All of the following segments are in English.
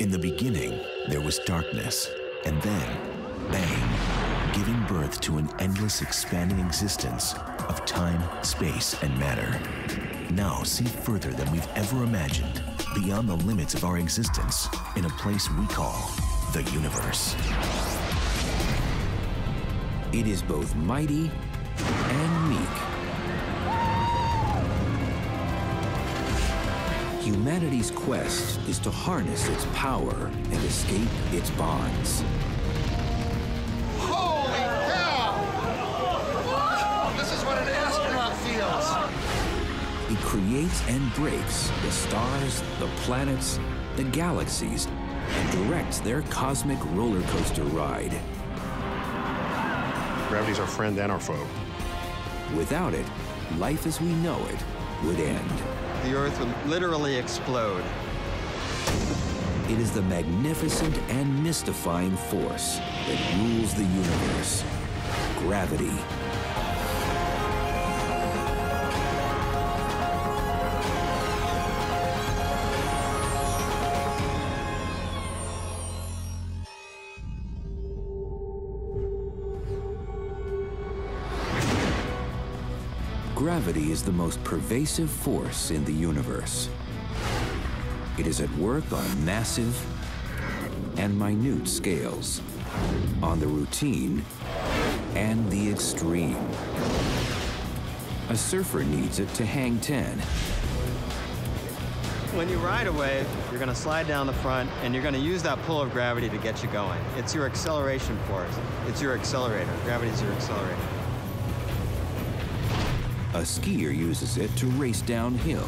In the beginning, there was darkness, and then, bang, giving birth to an endless expanding existence of time, space, and matter. Now see further than we've ever imagined, beyond the limits of our existence, in a place we call the universe. It is both mighty and meek. Humanity's quest is to harness its power and escape its bonds. Holy cow! This is what an astronaut feels. It creates and breaks the stars, the planets, the galaxies, and directs their cosmic roller coaster ride. Gravity's our friend and our foe. Without it, life as we know it would end. The Earth would literally explode. It is the magnificent and mystifying force that rules the universe, gravity. Gravity is the most pervasive force in the universe. It is at work on massive and minute scales, on the routine and the extreme. A surfer needs it to hang 10. When you ride a wave, you're going to slide down the front, and you're going to use that pull of gravity to get you going. It's your acceleration force. It's your accelerator. Gravity's your accelerator. A skier uses it to race downhill.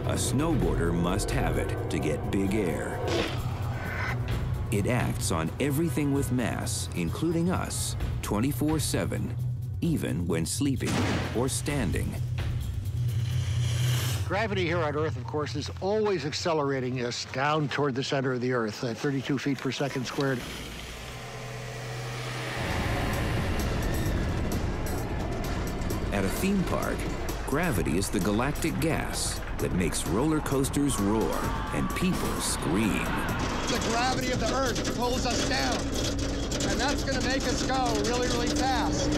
A snowboarder must have it to get big air. It acts on everything with mass, including us, 24/7, even when sleeping or standing. Gravity here on Earth, of course, is always accelerating us down toward the center of the Earth at 32 feet per second squared. At a theme park, gravity is the galactic gas that makes roller coasters roar and people scream. The gravity of the Earth pulls us down, and that's going to make us go really, really fast.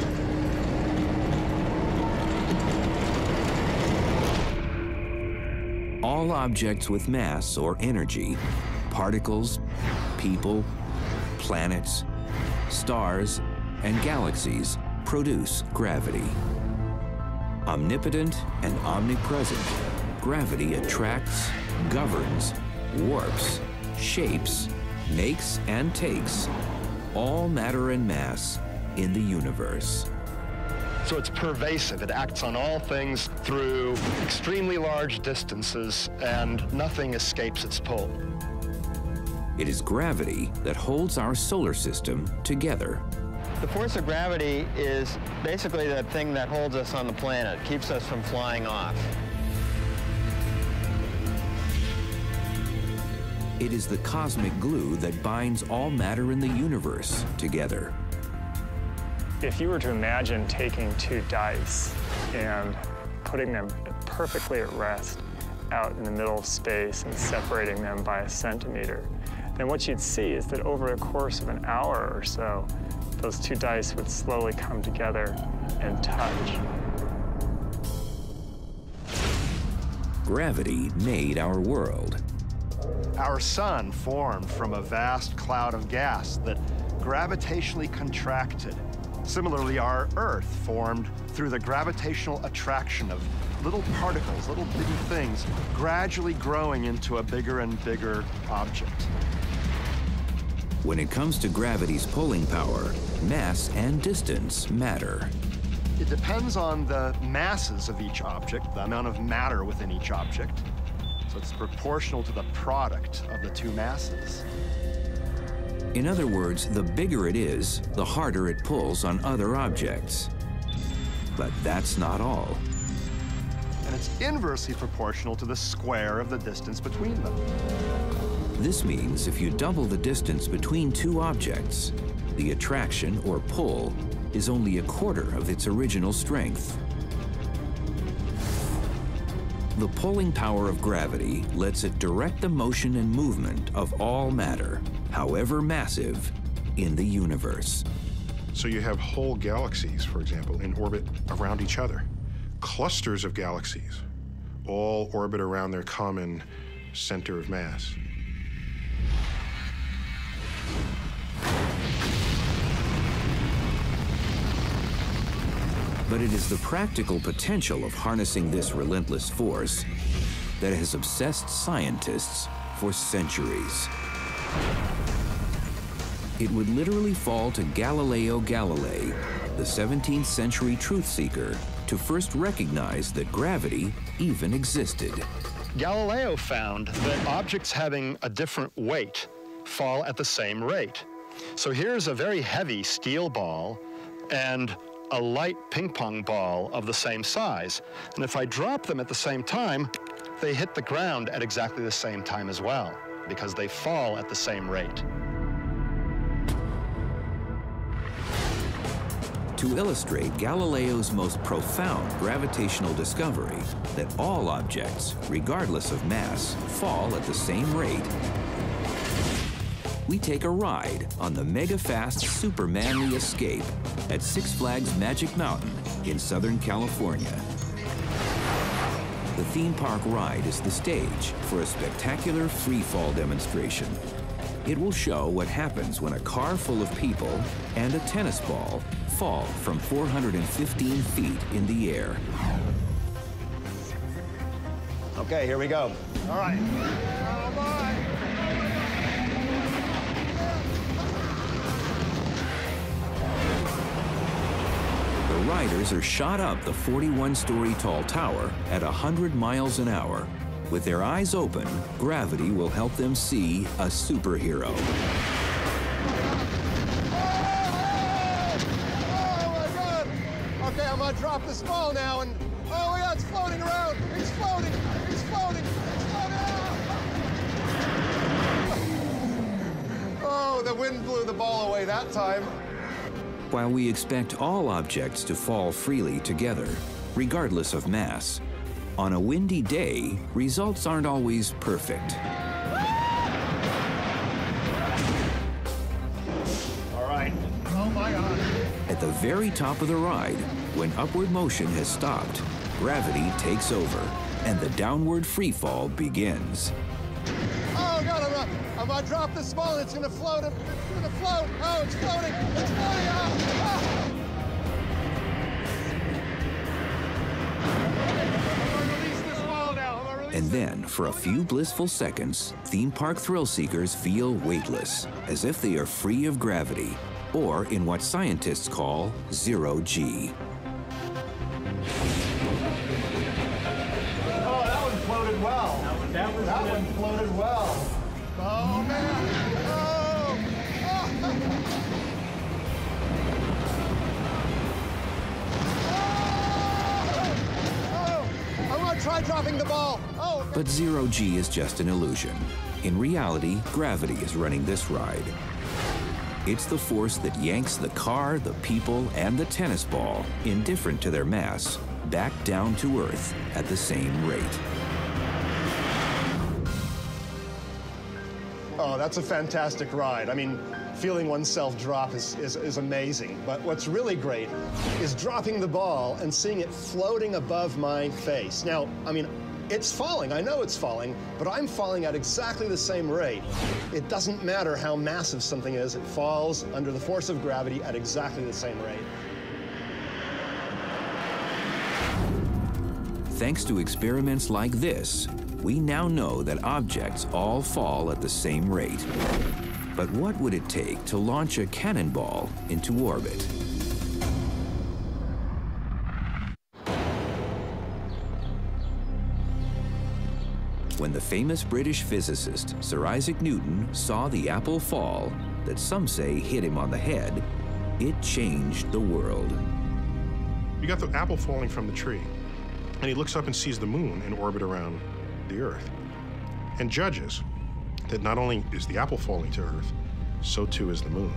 All objects with mass or energy, particles, people, planets, stars, and galaxies produce gravity. Omnipotent and omnipresent, gravity attracts, governs, warps, shapes, makes and takes all matter and mass in the universe. So it's pervasive. It acts on all things through extremely large distances, and nothing escapes its pull. It is gravity that holds our solar system together. The force of gravity is basically that thing that holds us on the planet, keeps us from flying off. It is the cosmic glue that binds all matter in the universe together. If you were to imagine taking two dice and putting them perfectly at rest out in the middle of space and separating them by a centimeter, then what you'd see is that over the course of an hour or so, those two dice would slowly come together and touch. Gravity made our world. Our sun formed from a vast cloud of gas that gravitationally contracted. Similarly, our Earth formed through the gravitational attraction of little particles, little bitty things, gradually growing into a bigger and bigger object. When it comes to gravity's pulling power, mass and distance matter. It depends on the masses of each object, the amount of matter within each object. So it's proportional to the product of the two masses. In other words, the bigger it is, the harder it pulls on other objects. But that's not all. And it's inversely proportional to the square of the distance between them. This means if you double the distance between two objects, the attraction or pull is only a quarter of its original strength. The pulling power of gravity lets it direct the motion and movement of all matter, however massive, in the universe. So you have whole galaxies, for example, in orbit around each other. Clusters of galaxies all orbit around their common center of mass. But it is the practical potential of harnessing this relentless force that has obsessed scientists for centuries. It would literally fall to Galileo Galilei, the 17th century truth seeker, to first recognize that gravity even existed. Galileo found that objects having a different weight fall at the same rate. So here's a very heavy steel ball and a light ping pong ball of the same size. And if I drop them at the same time, they hit the ground at exactly the same time as well, because they fall at the same rate. To illustrate Galileo's most profound gravitational discovery, that all objects, regardless of mass, fall at the same rate, we take a ride on the mega-fast Super Manly Escape at Six Flags Magic Mountain in Southern California. The theme park ride is the stage for a spectacular free-fall demonstration. It will show what happens when a car full of people and a tennis ball fall from 415 feet in the air. Okay, here we go. All right. Oh, bye. The riders are shot up the 41-story tall tower at 100 miles an hour. With their eyes open, gravity will help them see a superhero. Oh my God! Okay, I'm gonna drop this ball now, and oh my God, it's floating around. It's floating. It's floating. It's floating. Oh, the wind blew the ball away that time. While we expect all objects to fall freely together, regardless of mass, on a windy day, results aren't always perfect. All right. Oh my God. At the very top of the ride, when upward motion has stopped, gravity takes over, and the downward freefall begins. Oh God, I'm gonna drop this ball, and it's gonna float. It's gonna float. Oh, it's floating. It's floating. Oh. And then, for a few blissful seconds, theme park thrill seekers feel weightless, as if they are free of gravity, or in what scientists call zero G. Oh, that one floated well. That one floated well. Oh man. Oh. Oh. I'm gonna try dropping the ball. Oh. But zero G is just an illusion. In reality, gravity is running this ride. It's the force that yanks the car, the people, and the tennis ball, indifferent to their mass, back down to Earth at the same rate. Oh, that's a fantastic ride. I mean, feeling oneself drop is amazing. But what's really great is dropping the ball and seeing it floating above my face. Now, I mean, it's falling. I know it's falling, but I'm falling at exactly the same rate. It doesn't matter how massive something is. It falls under the force of gravity at exactly the same rate. Thanks to experiments like this, we now know that objects all fall at the same rate. But what would it take to launch a cannonball into orbit? When the famous British physicist Sir Isaac Newton saw the apple fall, that some say hit him on the head, it changed the world. You got the apple falling from the tree, and he looks up and sees the moon in orbit around the Earth, and judges that not only is the apple falling to Earth, so too is the moon.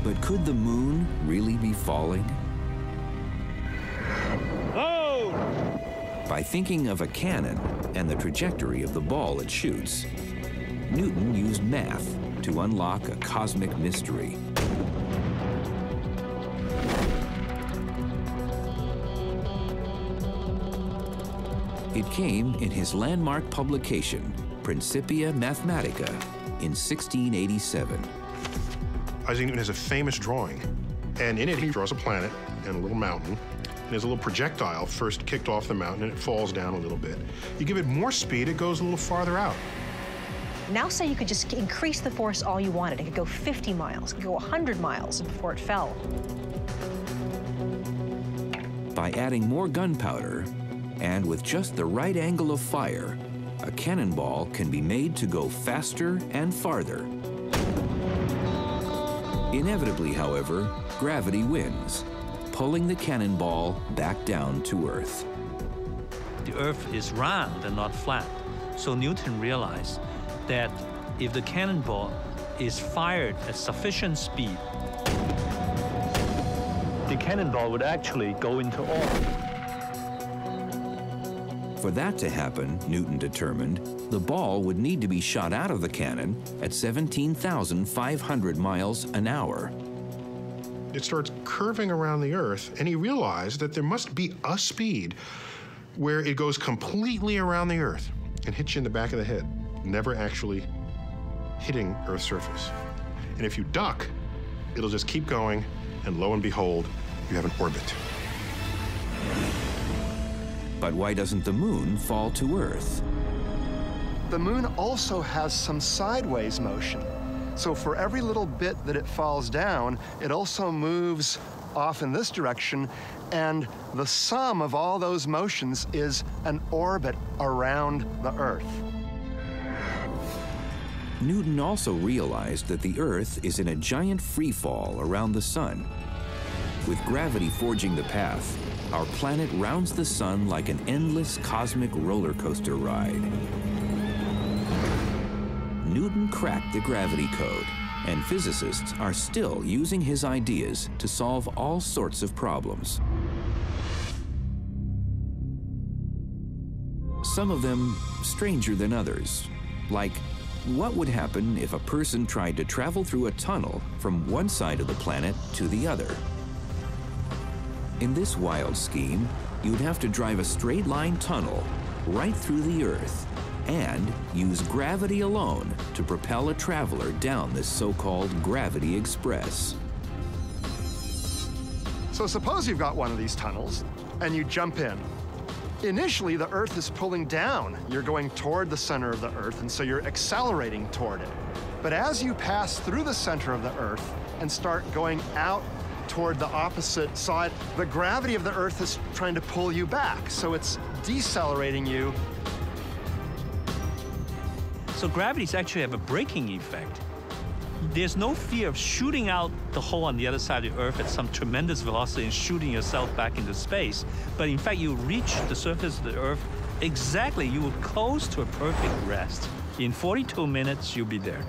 But could the moon really be falling? By thinking of a cannon and the trajectory of the ball it shoots, Newton used math to unlock a cosmic mystery. It came in his landmark publication, Principia Mathematica, in 1687. Isaac Newton has a famous drawing, and in it he draws a planet and a little mountain. And there's a little projectile first kicked off the mountain, and it falls down a little bit. You give it more speed, it goes a little farther out. Now say you could just increase the force all you wanted. It could go 50 miles, it could go 100 miles before it fell. By adding more gunpowder, and with just the right angle of fire, a cannonball can be made to go faster and farther. Inevitably, however, gravity wins, pulling the cannonball back down to Earth. The Earth is round and not flat, so Newton realized that if the cannonball is fired at sufficient speed, the cannonball would actually go into orbit. For that to happen, Newton determined, the ball would need to be shot out of the cannon at 17,500 miles an hour. It starts curving around the Earth, and he realized that there must be a speed where it goes completely around the Earth and hits you in the back of the head, never actually hitting Earth's surface. And if you duck, it'll just keep going, and lo and behold, you have an orbit. But why doesn't the moon fall to Earth? The moon also has some sideways motion. So for every little bit that it falls down, it also moves off in this direction, and the sum of all those motions is an orbit around the Earth. Newton also realized that the Earth is in a giant free fall around the sun. With gravity forging the path, our planet rounds the sun like an endless cosmic roller coaster ride. Newton cracked the gravity code, and physicists are still using his ideas to solve all sorts of problems. Some of them stranger than others, like what would happen if a person tried to travel through a tunnel from one side of the planet to the other? In this wild scheme, you'd have to drive a straight-line tunnel right through the Earth and use gravity alone to propel a traveler down this so-called gravity express. So suppose you've got one of these tunnels and you jump in. Initially, the Earth is pulling down. You're going toward the center of the Earth, and so you're accelerating toward it. But as you pass through the center of the Earth and start going out toward the opposite side, the gravity of the Earth is trying to pull you back, so it's decelerating you. So gravities actually have a braking effect. There's no fear of shooting out the hole on the other side of the Earth at some tremendous velocity and shooting yourself back into space. But in fact, you reach the surface of the Earth exactly, you will close to a perfect rest. In 42 minutes, you'll be there.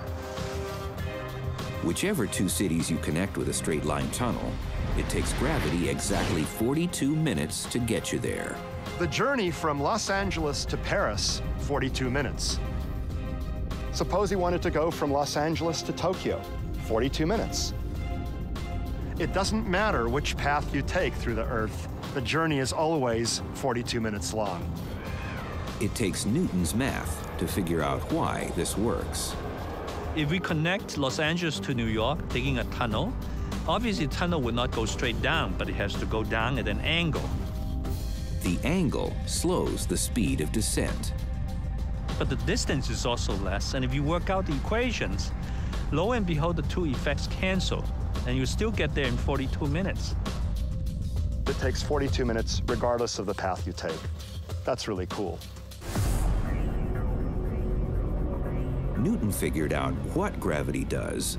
Whichever two cities you connect with a straight-line tunnel, it takes gravity exactly 42 minutes to get you there. The journey from Los Angeles to Paris, 42 minutes. Suppose you wanted to go from Los Angeles to Tokyo, 42 minutes. It doesn't matter which path you take through the Earth, the journey is always 42 minutes long. It takes Newton's math to figure out why this works. If we connect Los Angeles to New York, taking a tunnel, obviously the tunnel would not go straight down, but it has to go down at an angle. The angle slows the speed of descent. But the distance is also less, and if you work out the equations, lo and behold, the two effects cancel, and you still get there in 42 minutes. It takes 42 minutes regardless of the path you take. That's really cool. Newton figured out what gravity does,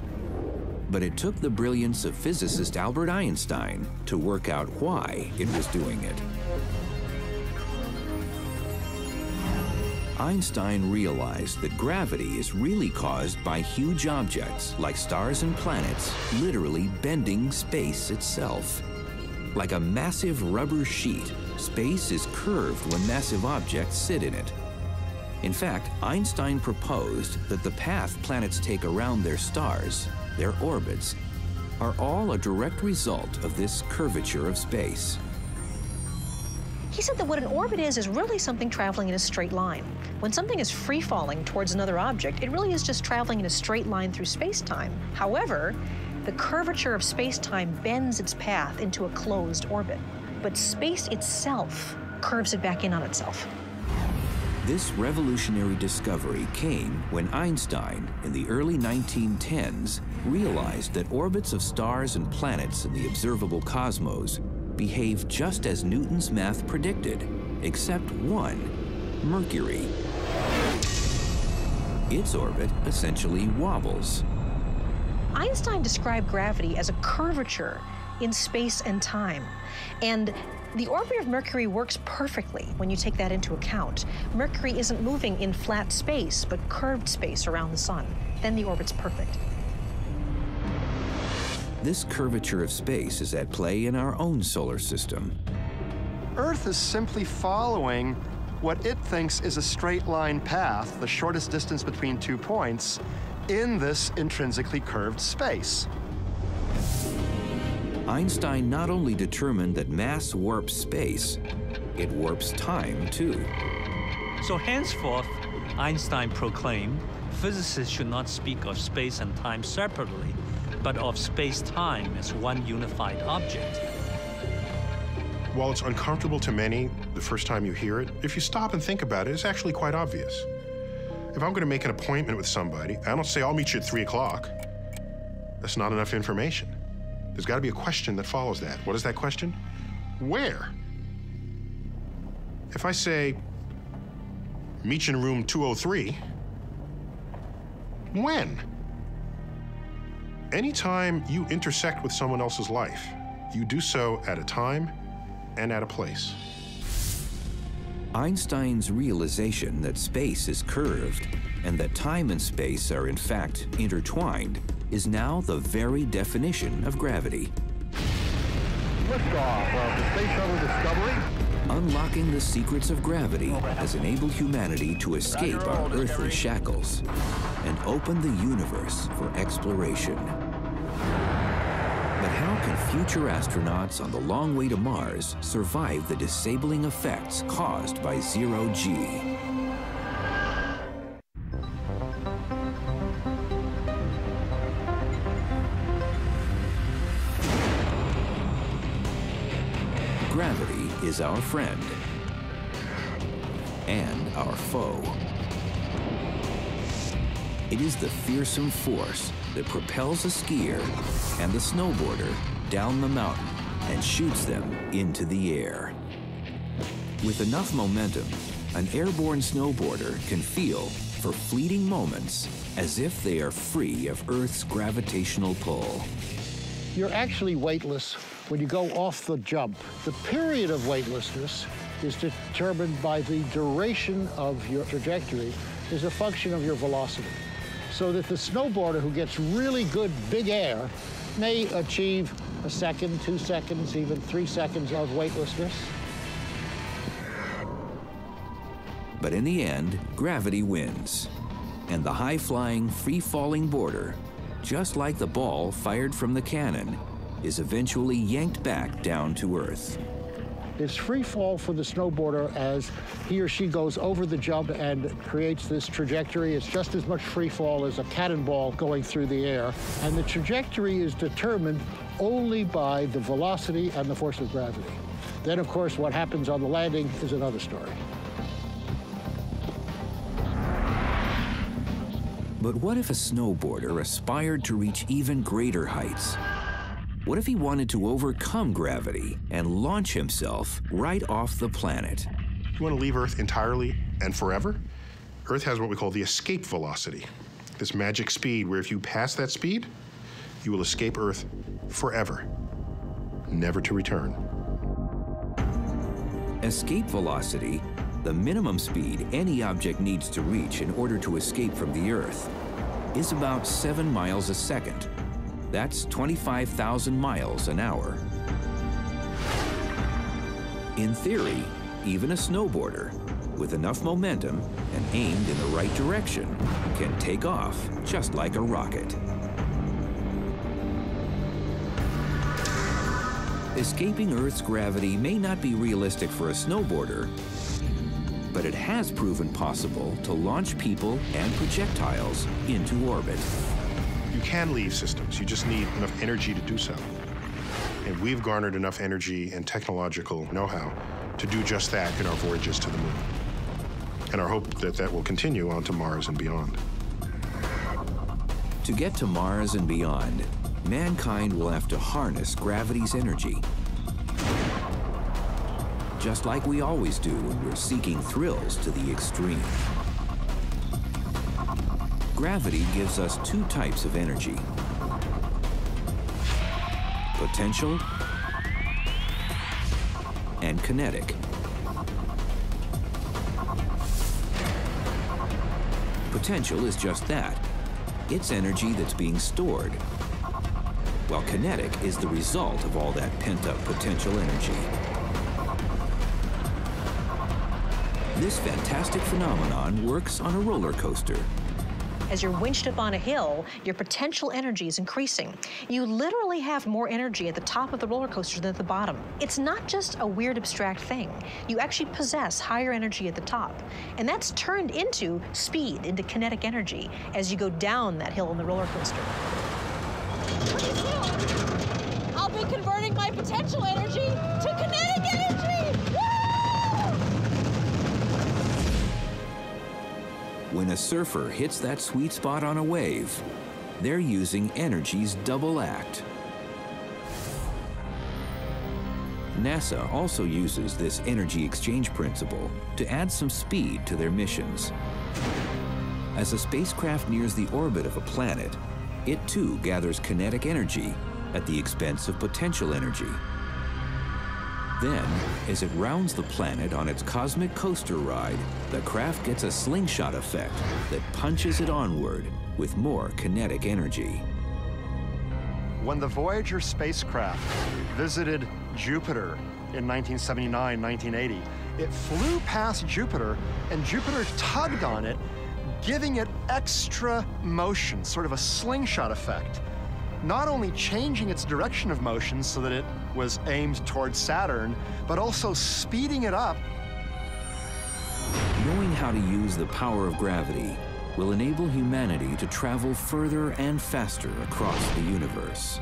but it took the brilliance of physicist Albert Einstein to work out why it was doing it. Einstein realized that gravity is really caused by huge objects like stars and planets literally bending space itself. Like a massive rubber sheet, space is curved when massive objects sit in it. In fact, Einstein proposed that the path planets take around their stars, their orbits, are all a direct result of this curvature of space. He said that what an orbit is really something traveling in a straight line. When something is free-falling towards another object, it really is just traveling in a straight line through space-time. However, the curvature of space-time bends its path into a closed orbit, but space itself curves it back in on itself. This revolutionary discovery came when Einstein, in the early 1910s, realized that orbits of stars and planets in the observable cosmos behave just as Newton's math predicted, except one, Mercury. Its orbit essentially wobbles. Einstein described gravity as a curvature in space and time. And the orbit of Mercury works perfectly when you take that into account. Mercury isn't moving in flat space, but curved space around the sun. Then the orbit's perfect. This curvature of space is at play in our own solar system. Earth is simply following what it thinks is a straight line path, the shortest distance between 2 points, in this intrinsically curved space. Einstein not only determined that mass warps space, it warps time too. So henceforth, Einstein proclaimed, physicists should not speak of space and time separately, but of space-time as one unified object. While it's uncomfortable to many the first time you hear it, if you stop and think about it, it's actually quite obvious. If I'm going to make an appointment with somebody, I don't say, I'll meet you at 3 o'clock. That's not enough information. There's got to be a question that follows that. What is that question? Where? If I say, meet you in room 203, when? Anytime you intersect with someone else's life, you do so at a time and at a place. Einstein's realization that space is curved and that time and space are in fact intertwined is now the very definition of gravity. Liftoff of the Space Shuttle Discovery. Unlocking the secrets of gravity has enabled humanity to escape our earthly shackles and open the universe for exploration. But how can future astronauts on the long way to Mars survive the disabling effects caused by zero-G? Gravity is our friend and our foe. It is the fearsome force that propels a skier and the snowboarder down the mountain and shoots them into the air. With enough momentum, an airborne snowboarder can feel, for fleeting moments, as if they are free of Earth's gravitational pull. You're actually weightless when you go off the jump. The period of weightlessness is determined by the duration of your trajectory is a function of your velocity. So that the snowboarder who gets really good big air may achieve a second, 2 seconds, even 3 seconds of weightlessness. But in the end, gravity wins. And the high-flying, free-falling boarder, just like the ball fired from the cannon, is eventually yanked back down to Earth. It's free fall for the snowboarder as he or she goes over the jump and creates this trajectory. It's just as much free fall as a cannonball going through the air. And the trajectory is determined only by the velocity and the force of gravity. Then, of course, what happens on the landing is another story. But what if a snowboarder aspired to reach even greater heights? What if he wanted to overcome gravity and launch himself right off the planet? You want to leave Earth entirely and forever? Earth has what we call the escape velocity, this magic speed where if you pass that speed, you will escape Earth forever, never to return. Escape velocity, the minimum speed any object needs to reach in order to escape from the Earth, is about 7 miles a second. That's 25,000 miles an hour. In theory, even a snowboarder with enough momentum and aimed in the right direction can take off just like a rocket. Escaping Earth's gravity may not be realistic for a snowboarder, but it has proven possible to launch people and projectiles into orbit. You can leave systems, you just need enough energy to do so. And we've garnered enough energy and technological know-how to do just that in our voyages to the moon. And our hope that that will continue on to Mars and beyond. To get to Mars and beyond, mankind will have to harness gravity's energy. Just like we always do when we're seeking thrills to the extreme. Gravity gives us two types of energy: potential and kinetic. Potential is just that. It's energy that's being stored, while kinetic is the result of all that pent-up potential energy. This fantastic phenomenon works on a roller coaster. As you're winched up on a hill, your potential energy is increasing. You literally have more energy at the top of the roller coaster than at the bottom. It's not just a weird abstract thing. You actually possess higher energy at the top. And that's turned into speed, into kinetic energy, as you go down that hill on the roller coaster. Pretty soon, I'll be converting my potential energy to kinetic energy! Woo! When a surfer hits that sweet spot on a wave, they're using energy's double act. NASA also uses this energy exchange principle to add some speed to their missions. As a spacecraft nears the orbit of a planet, it too gathers kinetic energy at the expense of potential energy. Then, as it rounds the planet on its cosmic coaster ride, the craft gets a slingshot effect that punches it onward with more kinetic energy. When the Voyager spacecraft visited Jupiter in 1979, 1980, it flew past Jupiter, and Jupiter tugged on it, giving it extra motion, sort of a slingshot effect. Not only changing its direction of motion so that it was aimed towards Saturn, but also speeding it up. Knowing how to use the power of gravity will enable humanity to travel further and faster across the universe.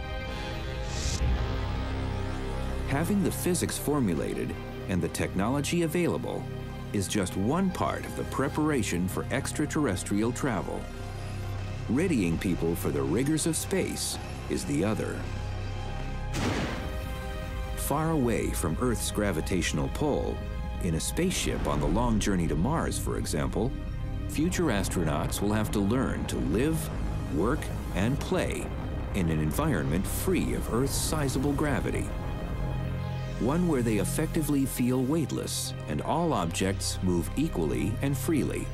Having the physics formulated and the technology available is just one part of the preparation for extraterrestrial travel. Readying people for the rigors of space is the other. Far away from Earth's gravitational pull, in a spaceship on the long journey to Mars, for example, future astronauts will have to learn to live, work, and play in an environment free of Earth's sizable gravity. One where they effectively feel weightless and all objects move equally and freely.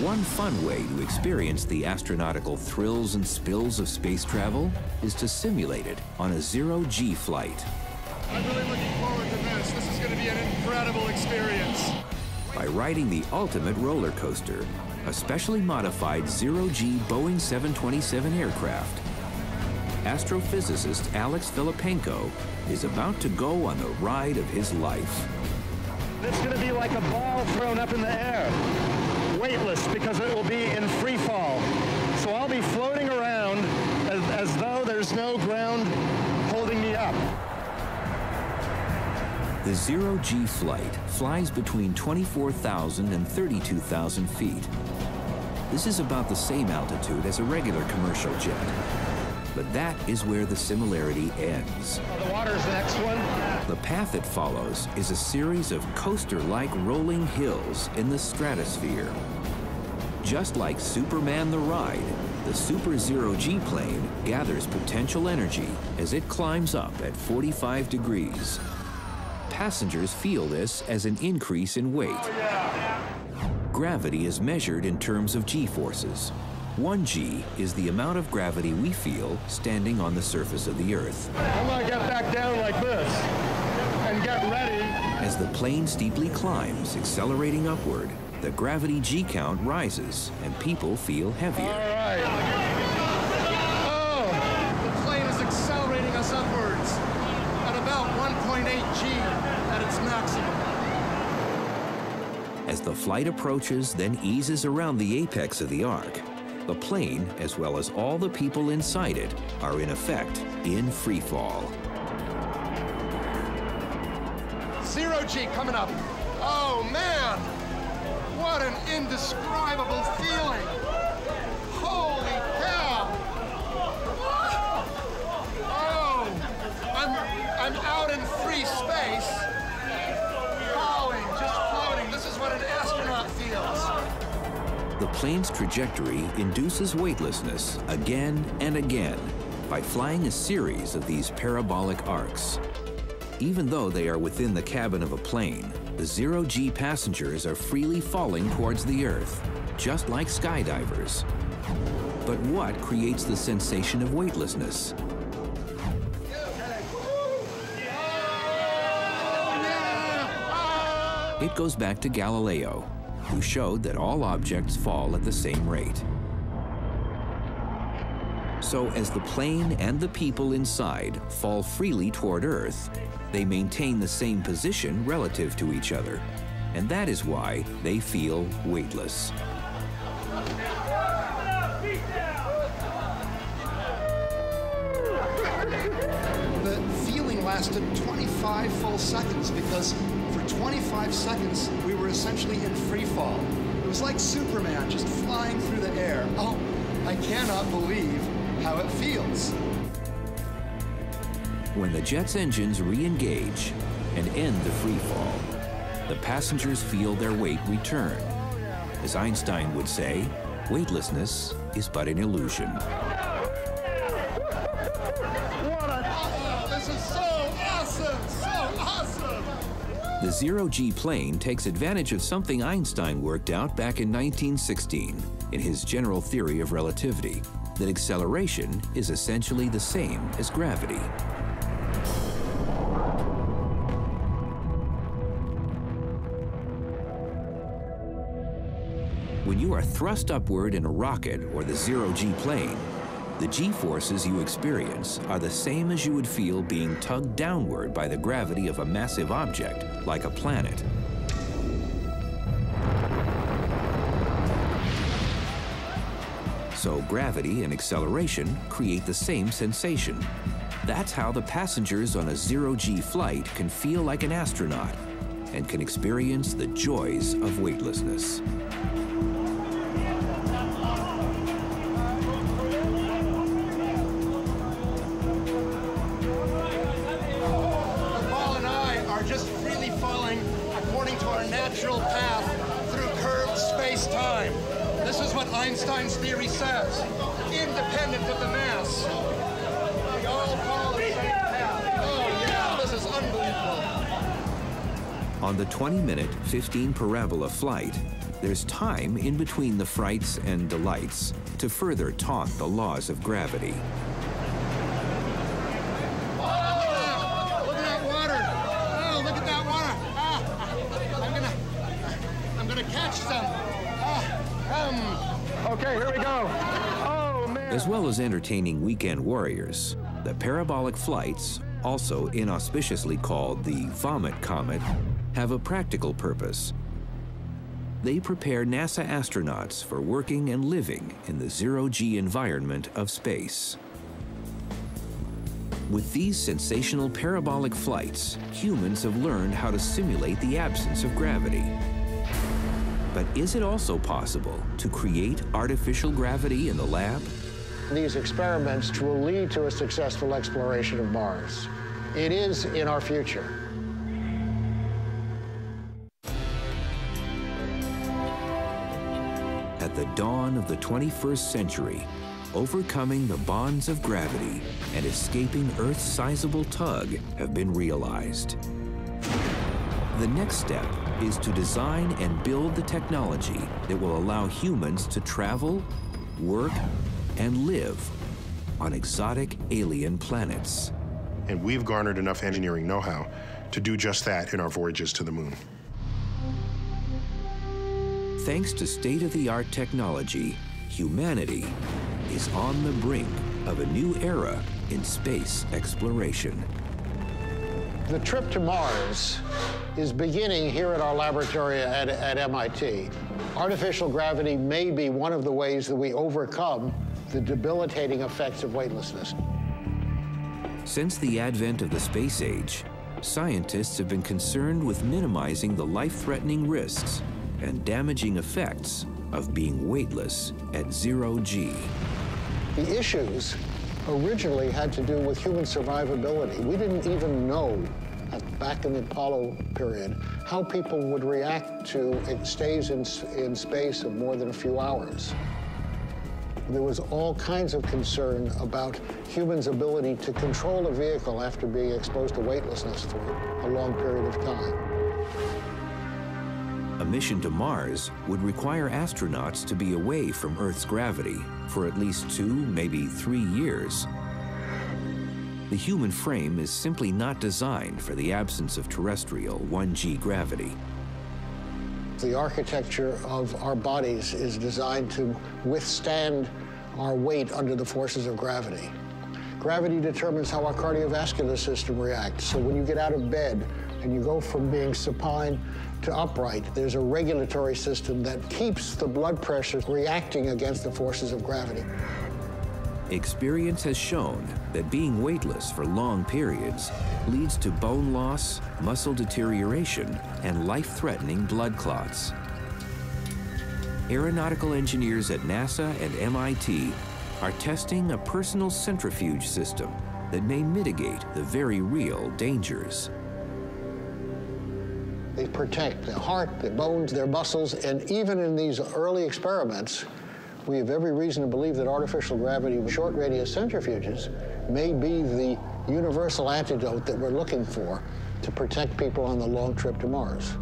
One fun way to experience the astronautical thrills and spills of space travel is to simulate it on a zero-G flight. I'm really looking forward to this. This is going to be an incredible experience. By riding the ultimate roller coaster, a specially modified zero-G Boeing 727 aircraft, astrophysicist Alex Filipenko is about to go on the ride of his life. It's going to be like a ball thrown up in the air. Weightless, because it will be in free fall. So I'll be floating around as though there's no ground holding me up. The zero-G flight flies between 24,000 and 32,000 feet. This is about the same altitude as a regular commercial jet. But that is where the similarity ends. The water's the next one. The path it follows is a series of coaster-like rolling hills in the stratosphere. Just like Superman the Ride, the Super Zero-G plane gathers potential energy as it climbs up at 45 degrees. Passengers feel this as an increase in weight. Gravity is measured in terms of G-forces. 1 G is the amount of gravity we feel standing on the surface of the Earth. I'm gonna get back down As the plane steeply climbs, accelerating upward, the gravity G count rises and people feel heavier. All right. Oh, the plane is accelerating us upwards at about 1.8 G at its maximum. As the flight approaches, then eases around the apex of the arc, the plane, as well as all the people inside it, are in effect in free fall. 0 G coming up. Oh, man. What an indescribable feeling. Holy cow. Oh, I'm out in free space. Falling, just floating. This is what an astronaut feels. The plane's trajectory induces weightlessness again and again by flying a series of these parabolic arcs. Even though they are within the cabin of a plane, the 0 G passengers are freely falling towards the Earth, just like skydivers. But what creates the sensation of weightlessness? It goes back to Galileo, who showed that all objects fall at the same rate. So as the plane and the people inside fall freely toward Earth, they maintain the same position relative to each other. And that is why they feel weightless. The feeling lasted 25 full seconds because for 25 seconds we were essentially in free fall. It was like Superman just flying through the air. Oh, I cannot believe how it feels. When the jet's engines re-engage and end the free fall, the passengers feel their weight return. As Einstein would say, weightlessness is but an illusion. Oh, this is so awesome! So awesome! The 0 G plane takes advantage of something Einstein worked out back in 1916 in his general theory of relativity, that acceleration is essentially the same as gravity. When you are thrust upward in a rocket or the 0 G plane, the G-forces you experience are the same as you would feel being tugged downward by the gravity of a massive object, like a planet. So gravity and acceleration create the same sensation. That's how the passengers on a 0 G flight can feel like an astronaut and can experience the joys of weightlessness. Natural path through curved space-time. This is what Einstein's theory says, independent of the mass. We all follow the same path. Oh yeah, this is unbelievable. On the 20-minute, 15 parabola flight, there's time in between the frights and delights to further taunt the laws of gravity. Okay, here we go. Oh, man. As well as entertaining weekend warriors, the parabolic flights, also inauspiciously called the Vomit Comet, have a practical purpose. They prepare NASA astronauts for working and living in the 0 G environment of space. With these sensational parabolic flights, humans have learned how to simulate the absence of gravity. But is it also possible to create artificial gravity in the lab? These experiments will lead to a successful exploration of Mars. It is in our future. At the dawn of the 21st century, overcoming the bonds of gravity and escaping Earth's sizable tug have been realized. The next step is to design and build the technology that will allow humans to travel, work, and live on exotic alien planets. And we've garnered enough engineering know-how to do just that in our voyages to the moon. Thanks to state-of-the-art technology, humanity is on the brink of a new era in space exploration. The trip to Mars is beginning here at our laboratory at MIT. Artificial gravity may be one of the ways that we overcome the debilitating effects of weightlessness. Since the advent of the space age, scientists have been concerned with minimizing the life-threatening risks and damaging effects of being weightless at 0 G. The issues originally had to do with human survivability. We didn't even know, back in the Apollo period, how people would react to stays in space of more than a few hours. There was all kinds of concern about humans' ability to control a vehicle after being exposed to weightlessness for a long period of time. A mission to Mars would require astronauts to be away from Earth's gravity for at least 2, maybe 3 years. The human frame is simply not designed for the absence of terrestrial 1 G gravity. The architecture of our bodies is designed to withstand our weight under the forces of gravity. Gravity determines how our cardiovascular system reacts. So when you get out of bed and you go from being supine to upright, there's a regulatory system that keeps the blood pressure reacting against the forces of gravity. Experience has shown that being weightless for long periods leads to bone loss, muscle deterioration, and life-threatening blood clots. Aeronautical engineers at NASA and MIT are testing a personal centrifuge system that may mitigate the very real dangers. They protect their heart, their bones, their muscles, and even in these early experiments, we have every reason to believe that artificial gravity with short radius centrifuges may be the universal antidote that we're looking for to protect people on the long trip to Mars.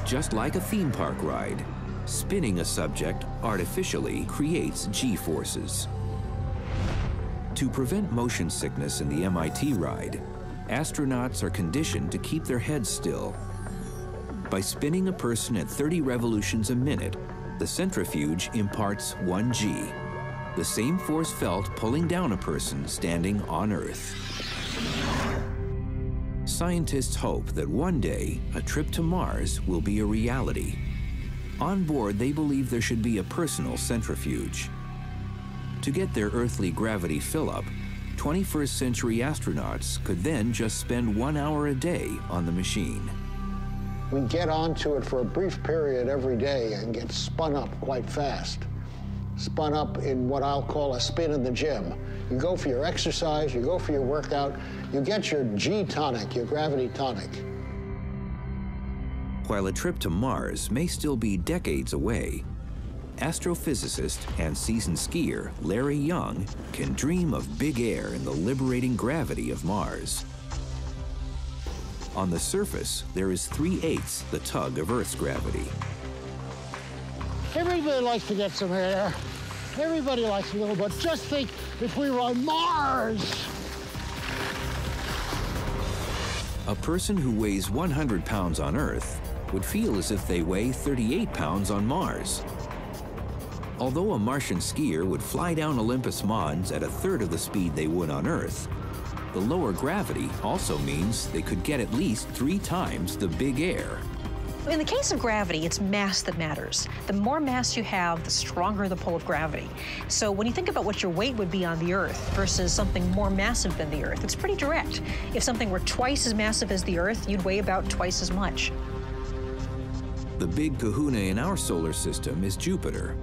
Just like a theme park ride, spinning a subject artificially creates G-forces. To prevent motion sickness in the MIT ride, astronauts are conditioned to keep their heads still. By spinning a person at 30 revolutions a minute, the centrifuge imparts 1 G, the same force felt pulling down a person standing on Earth. Scientists hope that one day a trip to Mars will be a reality. On board, they believe there should be a personal centrifuge. To get their earthly gravity fill-up, 21st century astronauts could then just spend 1 hour a day on the machine. We get onto it for a brief period every day and get spun up quite fast. Spun up in what I'll call a spin in the gym. You go for your exercise, you go for your workout, you get your G tonic, your gravity tonic. While a trip to Mars may still be decades away, astrophysicist and seasoned skier Larry Young can dream of big air and the liberating gravity of Mars. On the surface, there is 3/8 the tug of Earth's gravity. Everybody likes to get some air. Everybody likes a little, but just think if we were on Mars. A person who weighs 100 pounds on Earth would feel as if they weigh 38 pounds on Mars. Although a Martian skier would fly down Olympus Mons at 1/3 of the speed they would on Earth, the lower gravity also means they could get at least 3 times the big air. In the case of gravity, it's mass that matters. The more mass you have, the stronger the pull of gravity. So when you think about what your weight would be on the Earth versus something more massive than the Earth, it's pretty direct. If something were twice as massive as the Earth, you'd weigh about twice as much. The big kahuna in our solar system is Jupiter.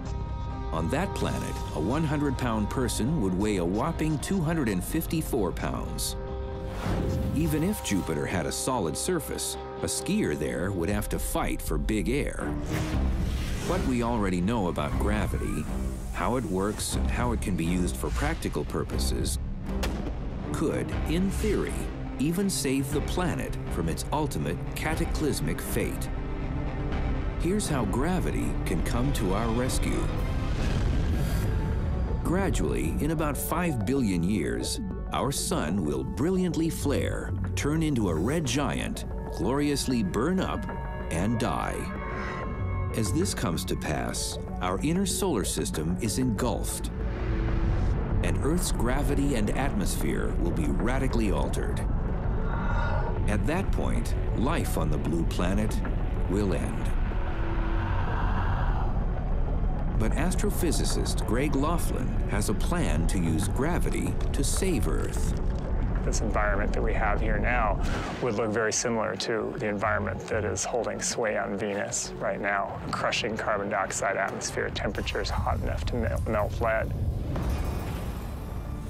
On that planet, a 100-pound person would weigh a whopping 254 pounds. Even if Jupiter had a solid surface, a skier there would have to fight for big air. What we already know about gravity, how it works and how it can be used for practical purposes, could, in theory, even save the planet from its ultimate cataclysmic fate. Here's how gravity can come to our rescue. gradually, in about 5 billion years, our sun will brilliantly flare, turn into a red giant, gloriously burn up, and die. As this comes to pass, our inner solar system is engulfed, and Earth's gravity and atmosphere will be radically altered. At that point, life on the blue planet will end. But astrophysicist Greg Laughlin has a plan to use gravity to save Earth. This environment that we have here now would look very similar to the environment that is holding sway on Venus right now, a crushing carbon dioxide atmosphere, temperatures hot enough to melt lead.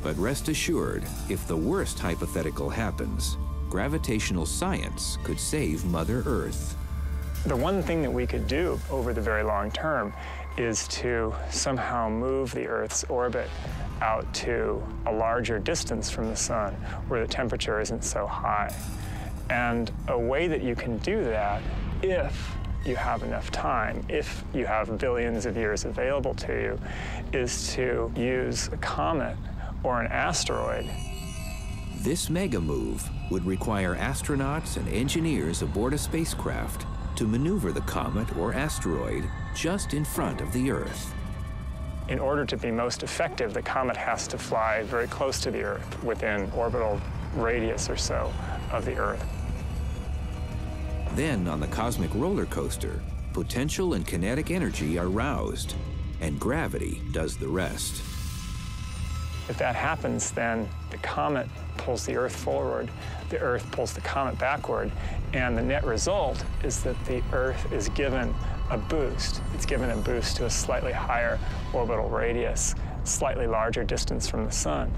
But rest assured, if the worst hypothetical happens, gravitational science could save Mother Earth. The one thing that we could do over the very long term is to somehow move the Earth's orbit out to a larger distance from the sun where the temperature isn't so high. And a way that you can do that, if you have enough time, if you have billions of years available to you, is to use a comet or an asteroid. This mega move would require astronauts and engineers aboard a spacecraft to maneuver the comet or asteroid just in front of the Earth. In order to be most effective, the comet has to fly very close to the Earth, within orbital radius or so of the Earth. Then, on the cosmic roller coaster, potential and kinetic energy are roused, and gravity does the rest. If that happens, then the comet pulls the Earth forward, the Earth pulls the comet backward, and the net result is that the Earth is given a boost. It's given a boost to a slightly higher orbital radius, slightly larger distance from the sun.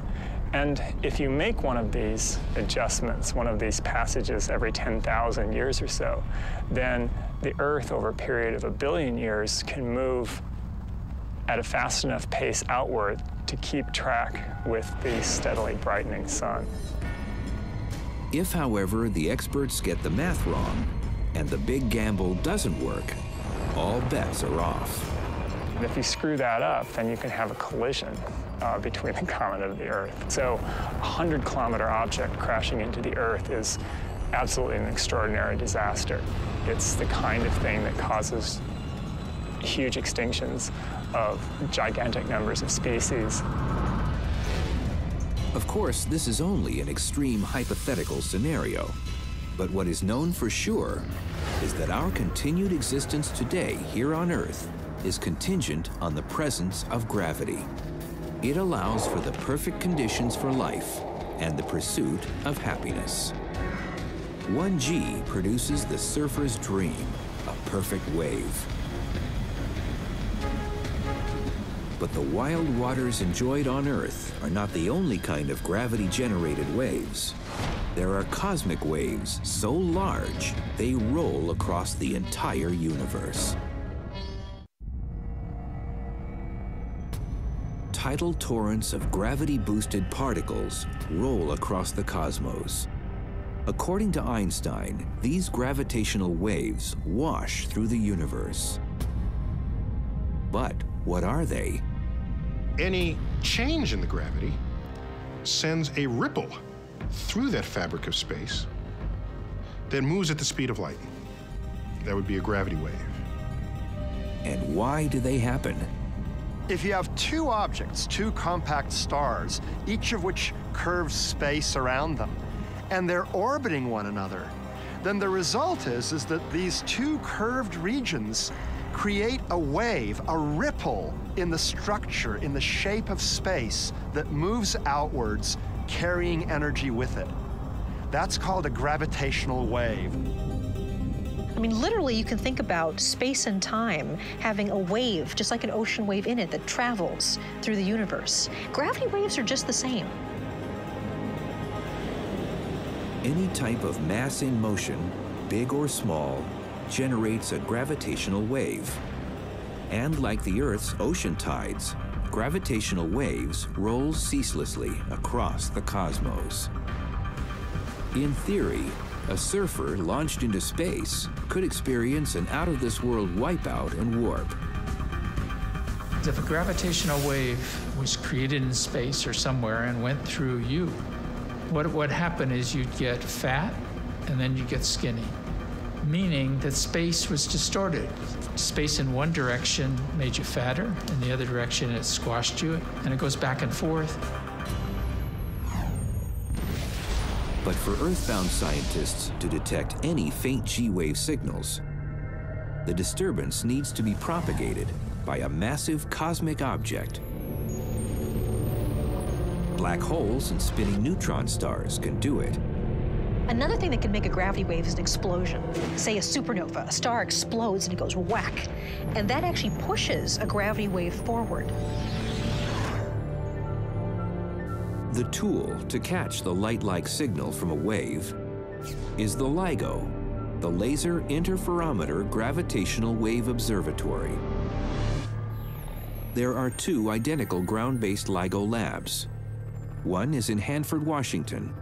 And if you make one of these adjustments, one of these passages every 10,000 years or so, then the Earth over a period of 1 billion years can move at a fast enough pace outward to keep track with the steadily brightening sun. If, however, the experts get the math wrong and the big gamble doesn't work, all bets are off. And if you screw that up, then you can have a collision between the comet and the Earth. So a 100-kilometer object crashing into the Earth is absolutely an extraordinary disaster. It's the kind of thing that causes huge extinctions of gigantic numbers of species. Of course, this is only an extreme hypothetical scenario. But what is known for sure is that our continued existence today here on Earth is contingent on the presence of gravity. It allows for the perfect conditions for life and the pursuit of happiness. 1G produces the surfer's dream, a perfect wave. But the wild waters enjoyed on Earth are not the only kind of gravity-generated waves. There are cosmic waves so large, they roll across the entire universe. Tidal torrents of gravity-boosted particles roll across the cosmos. According to Einstein, these gravitational waves wash through the universe. But what are they? Any change in the gravity sends a ripple through that fabric of space that moves at the speed of light. That would be a gravity wave. And why do they happen? If you have two objects, two compact stars, each of which curves space around them, and they're orbiting one another, then the result is that these two curved regions create a wave, a ripple in the structure, in the shape of space that moves outwards, carrying energy with it. That's called a gravitational wave. I mean, literally, you can think about space and time having a wave, just like an ocean wave in it, that travels through the universe. Gravity waves are just the same. Any type of mass in motion, big or small, generates a gravitational wave. And like the Earth's ocean tides, gravitational waves roll ceaselessly across the cosmos. In theory, a surfer launched into space could experience an out-of-this-world wipeout and warp. If a gravitational wave was created in space or somewhere and went through you, what would happen is you'd get fat and then you'd get skinny, meaning that space was distorted. Space in one direction made you fatter, in the other direction it squashed you, and it goes back and forth. But for Earth-bound scientists to detect any faint G-wave signals, the disturbance needs to be propagated by a massive cosmic object. Black holes and spinning neutron stars can do it. Another thing that can make a gravity wave is an explosion. Say a supernova, a star explodes and it goes whack. And that actually pushes a gravity wave forward. The tool to catch the light-like signal from a wave is the LIGO, the Laser Interferometer Gravitational Wave Observatory. There are two identical ground-based LIGO labs. One is in Hanford, Washington,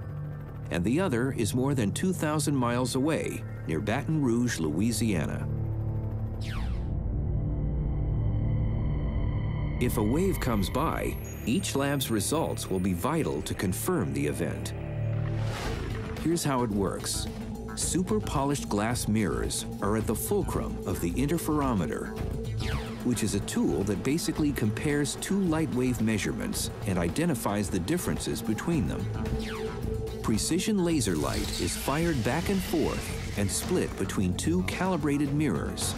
and the other is more than 2,000 miles away near Baton Rouge, Louisiana. If a wave comes by, each lab's results will be vital to confirm the event. Here's how it works. Super polished glass mirrors are at the fulcrum of the interferometer, which is a tool that basically compares two light wave measurements and identifies the differences between them. Precision laser light is fired back and forth and split between two calibrated mirrors.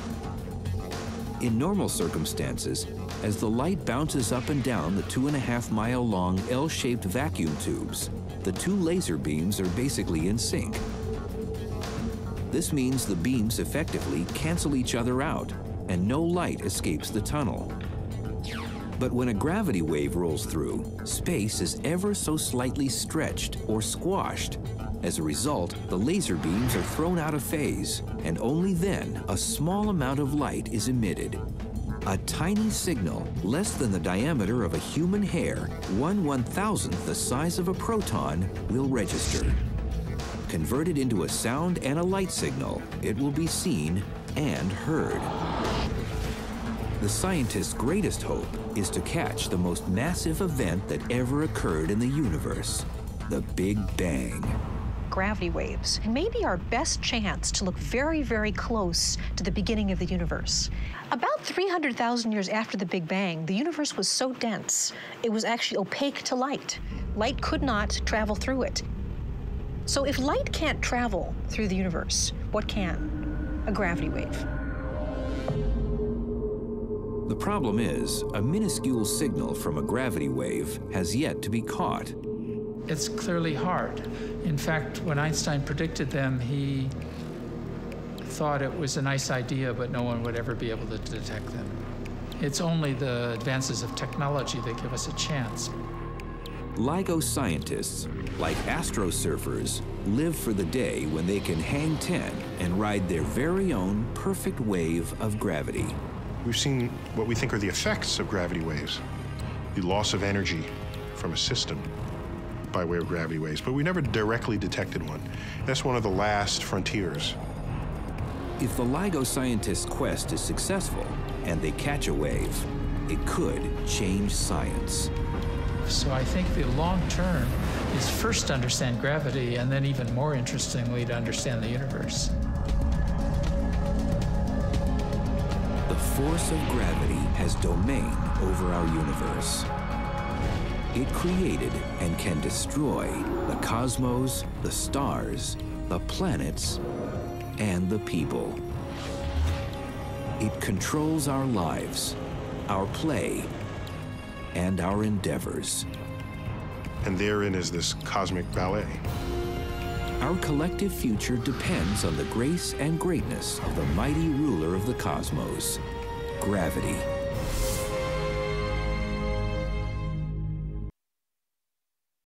In normal circumstances, as the light bounces up and down the 2.5-mile-long L-shaped vacuum tubes, the two laser beams are basically in sync. This means the beams effectively cancel each other out, and no light escapes the tunnel. But when a gravity wave rolls through, space is ever so slightly stretched or squashed. As a result, the laser beams are thrown out of phase, and only then a small amount of light is emitted. A tiny signal, less than the diameter of a human hair, 1/1000th the size of a proton, will register. Converted into a sound and a light signal, it will be seen and heard. The scientists' greatest hope is to catch the most massive event that ever occurred in the universe, the Big Bang. Gravity waves may be our best chance to look very, very close to the beginning of the universe. About 300,000 years after the Big Bang, the universe was so dense, it was actually opaque to light. Light could not travel through it. So if light can't travel through the universe, what can? A gravity wave. The problem is, a minuscule signal from a gravity wave has yet to be caught. It's clearly hard. In fact, when Einstein predicted them, he thought it was a nice idea, but no one would ever be able to detect them. It's only the advances of technology that give us a chance. LIGO scientists, like astrosurfers, live for the day when they can hang 10 and ride their very own perfect wave of gravity. We've seen what we think are the effects of gravity waves, the loss of energy from a system by way of gravity waves, but we never directly detected one. That's one of the last frontiers. If the LIGO scientists' quest is successful and they catch a wave, it could change science. So I think the long term is first to understand gravity, and then even more interestingly, to understand the universe. The force of gravity has domain over our universe. It created and can destroy the cosmos, the stars, the planets, and the people. It controls our lives, our play, and our endeavors. And therein is this cosmic ballet. Our collective future depends on the grace and greatness of the mighty ruler of the cosmos, gravity.